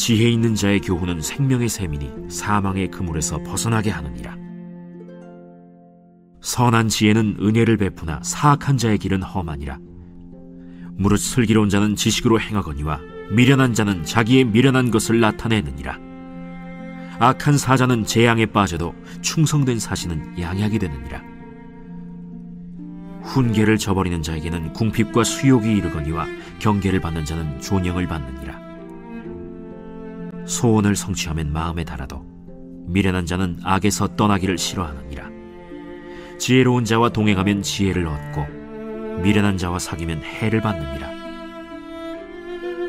지혜 있는 자의 교훈은 생명의 샘이니 사망의 그물에서 벗어나게 하느니라. 선한 지혜는 은혜를 베푸나 사악한 자의 길은 험하니라. 무릇 슬기로운 자는 지식으로 행하거니와 미련한 자는 자기의 미련한 것을 나타내느니라. 악한 사자는 재앙에 빠져도 충성된 사신은 양약이 되느니라. 훈계를 저버리는 자에게는 궁핍과 수욕이 이르거니와 경계를 받는 자는 존영을 받느니라. 소원을 성취하면 마음에 달아도 미련한 자는 악에서 떠나기를 싫어하느니라. 지혜로운 자와 동행하면 지혜를 얻고 미련한 자와 사귀면 해를 받느니라.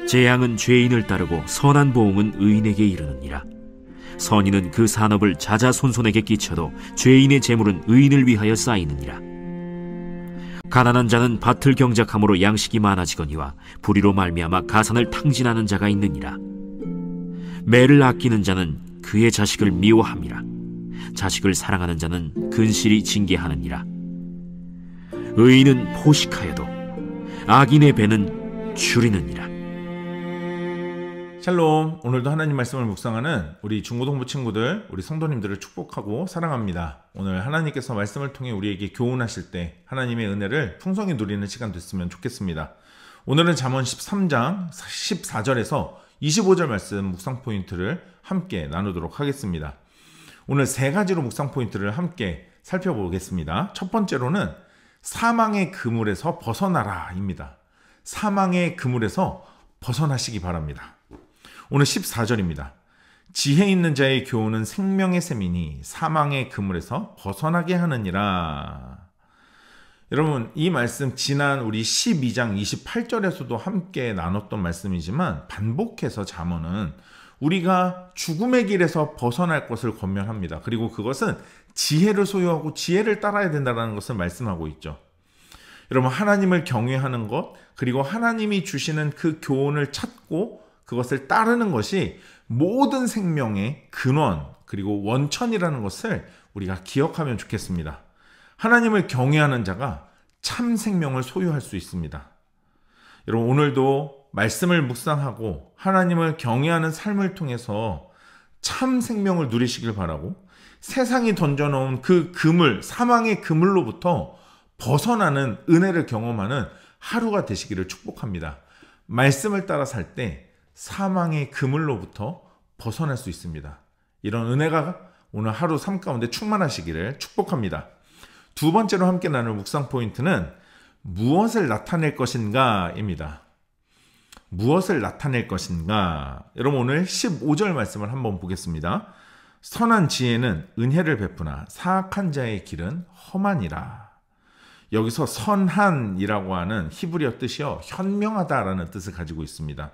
재앙은 죄인을 따르고 선한 보응은 의인에게 이르느니라. 선인은 그 산업을 자자손손에게 끼쳐도 죄인의 재물은 의인을 위하여 쌓이느니라. 가난한 자는 밭을 경작함으로 양식이 많아지거니와 불의로 말미암아 가산을 탕진하는 자가 있느니라. 매를 아끼는 자는 그의 자식을 미워함이라. 자식을 사랑하는 자는 근실이 징계하느니라. 의인은 포식하여도 악인의 배는 줄이느니라. 샬롬. 오늘도 하나님 말씀을 묵상하는 우리 중고등부 친구들, 우리 성도님들을 축복하고 사랑합니다. 오늘 하나님께서 말씀을 통해 우리에게 교훈하실 때 하나님의 은혜를 풍성히 누리는 시간 됐으면 좋겠습니다. 오늘은 잠언 13장 14절에서 25절 말씀 묵상 포인트를 함께 나누도록 하겠습니다. 오늘 세 가지로 묵상 포인트를 함께 살펴보겠습니다. 첫 번째로는 사망의 그물에서 벗어나라입니다. 사망의 그물에서 벗어나시기 바랍니다. 오늘 14절입니다. 지혜 있는 자의 교훈은 생명의 샘이니 사망의 그물에서 벗어나게 하느니라. 여러분, 이 말씀 지난 우리 12장 28절에서도 함께 나눴던 말씀이지만 반복해서 잠언은 우리가 죽음의 길에서 벗어날 것을 권면합니다. 그리고 그것은 지혜를 소유하고 지혜를 따라야 된다는 것을 말씀하고 있죠. 여러분, 하나님을 경외하는 것, 그리고 하나님이 주시는 그 교훈을 찾고 그것을 따르는 것이 모든 생명의 근원, 그리고 원천이라는 것을 우리가 기억하면 좋겠습니다. 하나님을 경외하는 자가 참 생명을 소유할 수 있습니다. 여러분, 오늘도 말씀을 묵상하고 하나님을 경외하는 삶을 통해서 참 생명을 누리시길 바라고, 세상이 던져놓은 그 그물, 사망의 그물로부터 벗어나는 은혜를 경험하는 하루가 되시기를 축복합니다. 말씀을 따라 살 때 사망의 그물로부터 벗어날 수 있습니다. 이런 은혜가 오늘 하루 삶 가운데 충만하시기를 축복합니다. 두 번째로 함께 나눌 묵상 포인트는 무엇을 나타낼 것인가입니다. 무엇을 나타낼 것인가? 여러분, 오늘 15절 말씀을 한번 보겠습니다. 선한 지혜는 은혜를 베푸나 사악한 자의 길은 험하니라. 여기서 선한이라고 하는 히브리어 뜻이요, 현명하다라는 뜻을 가지고 있습니다.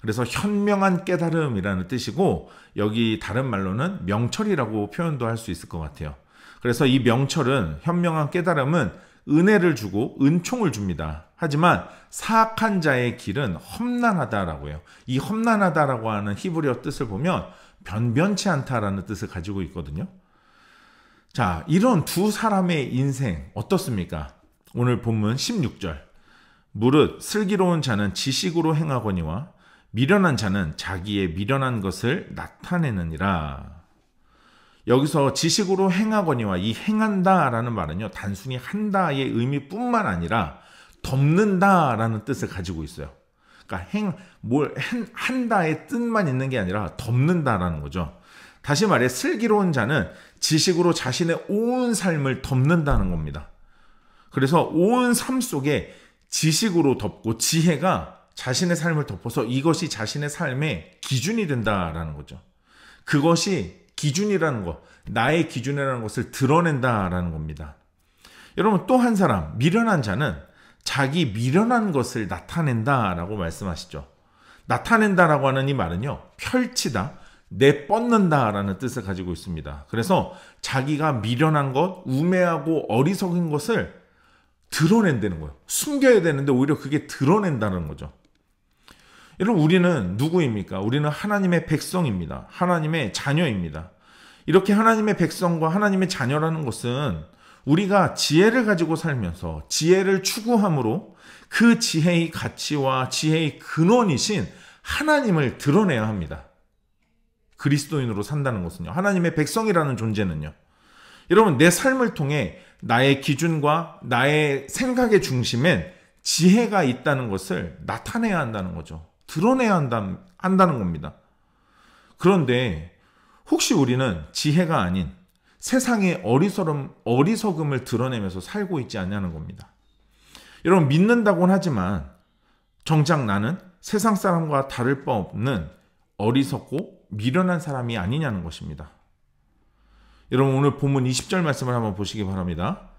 그래서 현명한 깨달음이라는 뜻이고, 여기 다른 말로는 명철이라고 표현도 할 수 있을 것 같아요. 그래서 이 명철은, 현명한 깨달음은 은혜를 주고 은총을 줍니다. 하지만 사악한 자의 길은 험난하다라고 해요. 이 험난하다라고 하는 히브리어 뜻을 보면 변변치 않다라는 뜻을 가지고 있거든요. 자, 이런 두 사람의 인생 어떻습니까? 오늘 본문 16절. 무릇 슬기로운 자는 지식으로 행하거니와 미련한 자는 자기의 미련한 것을 나타내느니라. 여기서 지식으로 행하거니와 이 행한다라는 말은요, 단순히 한다의 의미뿐만 아니라 덮는다라는 뜻을 가지고 있어요. 그러니까 한다의 뜻만 있는 게 아니라 덮는다라는 거죠. 다시 말해 슬기로운 자는 지식으로 자신의 온 삶을 덮는다는 겁니다. 그래서 온 삶 속에 지식으로 덮고 지혜가 자신의 삶을 덮어서 이것이 자신의 삶의 기준이 된다라는 거죠. 그것이 기준이라는 것, 나의 기준이라는 것을 드러낸다라는 겁니다. 여러분, 또 한 사람, 미련한 자는 자기 미련한 것을 나타낸다라고 말씀하시죠. 나타낸다라고 하는 이 말은요, 펼치다, 내뻗는다라는 뜻을 가지고 있습니다. 그래서 자기가 미련한 것, 우매하고 어리석은 것을 드러낸다는 거예요. 숨겨야 되는데 오히려 그게 드러낸다는 거죠. 여러분, 우리는 누구입니까? 우리는 하나님의 백성입니다. 하나님의 자녀입니다. 이렇게 하나님의 백성과 하나님의 자녀라는 것은 우리가 지혜를 가지고 살면서 지혜를 추구함으로 그 지혜의 가치와 지혜의 근원이신 하나님을 드러내야 합니다. 그리스도인으로 산다는 것은요. 하나님의 백성이라는 존재는요. 여러분, 내 삶을 통해 나의 기준과 나의 생각의 중심엔 지혜가 있다는 것을 나타내야 한다는 거죠. 드러내야 한다는 겁니다. 그런데 혹시 우리는 지혜가 아닌 세상의 어리석음을 드러내면서 살고 있지 않냐는 겁니다. 여러분, 믿는다고는 하지만 정작 나는 세상 사람과 다를 바 없는 어리석고 미련한 사람이 아니냐는 것입니다. 여러분, 오늘 본문 20절 말씀을 한번 보시기 바랍니다.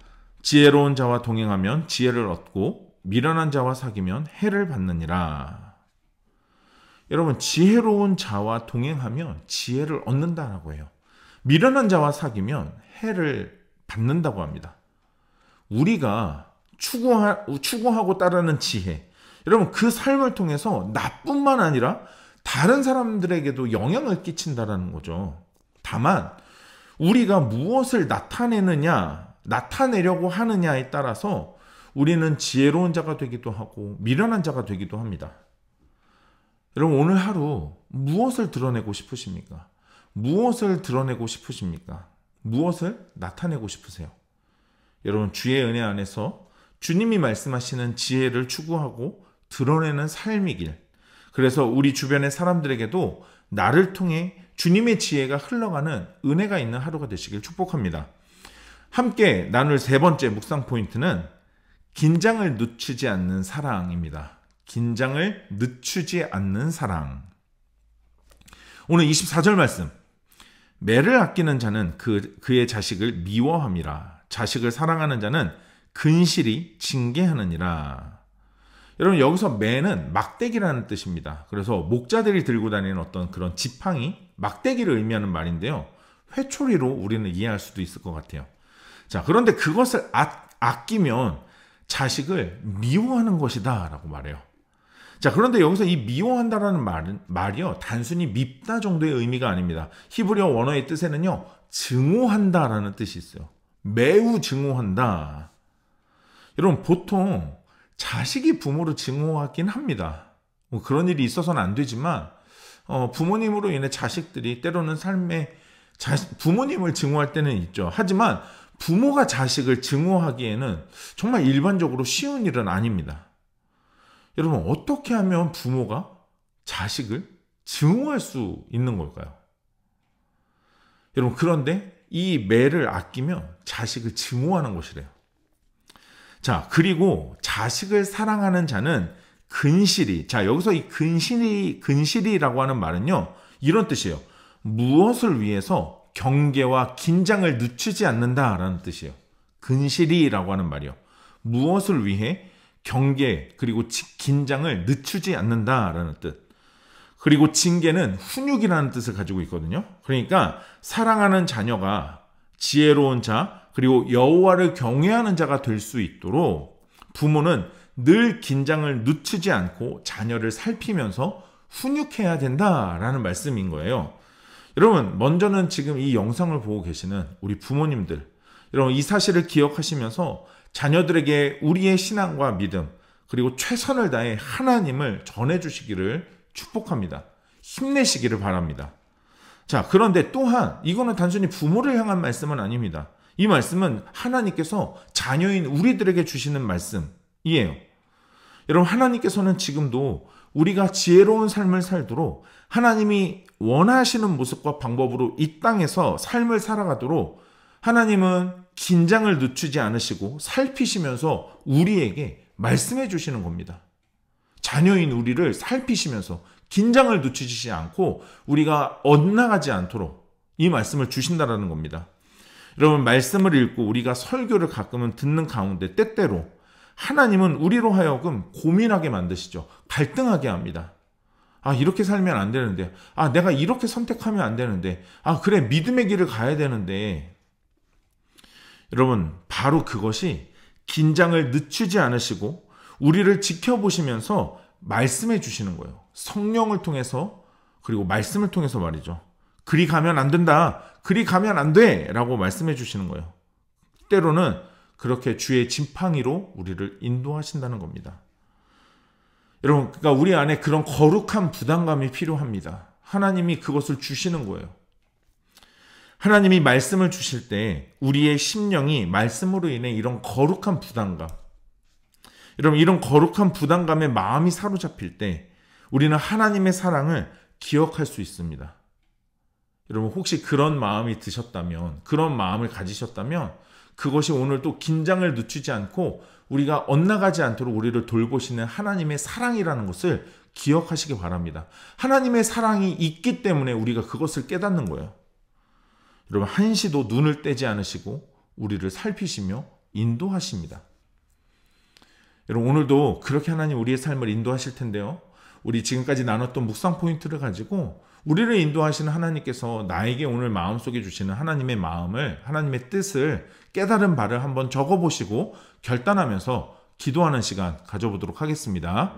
지혜로운 자와 동행하면 지혜를 얻고 미련한 자와 사귀면 해를 받느니라. 여러분, 지혜로운 자와 동행하면 지혜를 얻는다라고 해요. 미련한 자와 사귀면 해를 받는다고 합니다. 우리가 추구하고 따르는 지혜, 여러분, 그 삶을 통해서 나뿐만 아니라 다른 사람들에게도 영향을 끼친다라는 거죠. 다만 우리가 무엇을 나타내려고 하느냐에 따라서 우리는 지혜로운 자가 되기도 하고 미련한 자가 되기도 합니다. 여러분, 오늘 하루 무엇을 드러내고 싶으십니까? 무엇을 드러내고 싶으십니까? 무엇을 나타내고 싶으세요? 여러분, 주의 은혜 안에서 주님이 말씀하시는 지혜를 추구하고 드러내는 삶이길, 그래서 우리 주변의 사람들에게도 나를 통해 주님의 지혜가 흘러가는 은혜가 있는 하루가 되시길 축복합니다. 함께 나눌 세 번째 묵상 포인트는 긴장을 늦추지 않는 사랑입니다. 긴장을 늦추지 않는 사랑. 오늘 24절 말씀. 매를 아끼는 자는 그의 자식을 미워함이라. 자식을 사랑하는 자는 근실이 징계하느니라. 여러분, 여기서 매는 막대기라는 뜻입니다. 그래서 목자들이 들고 다니는 어떤 그런 지팡이, 막대기를 의미하는 말인데요. 회초리로 우리는 이해할 수도 있을 것 같아요. 자, 그런데 그것을 아끼면 자식을 미워하는 것이다 라고 말해요. 자, 그런데 여기서 이 미워한다라는 말이요, 단순히 밉다 정도의 의미가 아닙니다. 히브리어 원어의 뜻에는요, 증오한다라는 뜻이 있어요. 매우 증오한다. 여러분, 보통 자식이 부모를 증오하긴 합니다. 뭐 그런 일이 있어서는 안 되지만 부모님으로 인해 자식들이 때로는 삶에 부모님을 증오할 때는 있죠. 하지만 부모가 자식을 증오하기에는 정말 일반적으로 쉬운 일은 아닙니다. 여러분, 어떻게 하면 부모가 자식을 증오할 수 있는 걸까요? 여러분, 그런데 이 매를 아끼면 자식을 증오하는 것이래요. 자, 그리고 자식을 사랑하는 자는 근실이, 자, 여기서 이 근실이라고 하는 말은요, 이런 뜻이에요. 무엇을 위해서 경계와 긴장을 늦추지 않는다라는 뜻이에요. 근실이라고 하는 말이요. 무엇을 위해 경계 그리고 긴장을 늦추지 않는다라는 뜻. 그리고 징계는 훈육이라는 뜻을 가지고 있거든요. 그러니까 사랑하는 자녀가 지혜로운 자 그리고 여호와를 경외하는 자가 될 수 있도록 부모는 늘 긴장을 늦추지 않고 자녀를 살피면서 훈육해야 된다라는 말씀인 거예요. 여러분, 먼저는 지금 이 영상을 보고 계시는 우리 부모님들, 여러분, 이 사실을 기억하시면서 자녀들에게 우리의 신앙과 믿음 그리고 최선을 다해 하나님을 전해주시기를 축복합니다. 힘내시기를 바랍니다. 자, 그런데 또한 이거는 단순히 부모를 향한 말씀은 아닙니다. 이 말씀은 하나님께서 자녀인 우리들에게 주시는 말씀이에요. 여러분, 하나님께서는 지금도 우리가 지혜로운 삶을 살도록 하나님이 원하시는 모습과 방법으로 이 땅에서 삶을 살아가도록 하나님은 긴장을 늦추지 않으시고 살피시면서 우리에게 말씀해 주시는 겁니다. 자녀인 우리를 살피시면서 긴장을 늦추지 않고 우리가 엇나가지 않도록 이 말씀을 주신다라는 겁니다. 여러분, 말씀을 읽고 우리가 설교를 가끔은 듣는 가운데 때때로 하나님은 우리로 하여금 고민하게 만드시죠. 갈등하게 합니다. 아, 이렇게 살면 안 되는데, 아, 내가 이렇게 선택하면 안 되는데, 아, 그래, 믿음의 길을 가야 되는데. 여러분, 바로 그것이 긴장을 늦추지 않으시고 우리를 지켜보시면서 말씀해 주시는 거예요. 성령을 통해서, 그리고 말씀을 통해서 말이죠. 그리 가면 안 된다, 그리 가면 안 돼 라고 말씀해 주시는 거예요. 때로는 그렇게 주의 지팡이로 우리를 인도하신다는 겁니다. 여러분, 그러니까 우리 안에 그런 거룩한 부담감이 필요합니다. 하나님이 그것을 주시는 거예요. 하나님이 말씀을 주실 때 우리의 심령이 말씀으로 인해 이런 거룩한 부담감, 여러분 이런 거룩한 부담감에 마음이 사로잡힐 때 우리는 하나님의 사랑을 기억할 수 있습니다. 여러분 혹시 그런 마음이 드셨다면, 그런 마음을 가지셨다면 그것이 오늘 또 긴장을 늦추지 않고 우리가 엇나가지 않도록 우리를 돌보시는 하나님의 사랑이라는 것을 기억하시기 바랍니다. 하나님의 사랑이 있기 때문에 우리가 그것을 깨닫는 거예요. 여러분 한시도 눈을 떼지 않으시고 우리를 살피시며 인도하십니다. 여러분 오늘도 그렇게 하나님 우리의 삶을 인도하실 텐데요. 우리 지금까지 나눴던 묵상 포인트를 가지고 우리를 인도하시는 하나님께서 나에게 오늘 마음속에 주시는 하나님의 마음을, 하나님의 뜻을 깨달은 바를 한번 적어보시고 결단하면서 기도하는 시간 가져보도록 하겠습니다.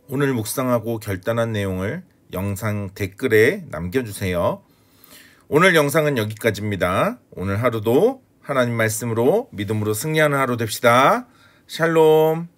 오늘 묵상하고 결단한 내용을 영상 댓글에 남겨주세요. 오늘 영상은 여기까지입니다. 오늘 하루도 하나님 말씀으로 믿음으로 승리하는 하루 됩시다. 샬롬.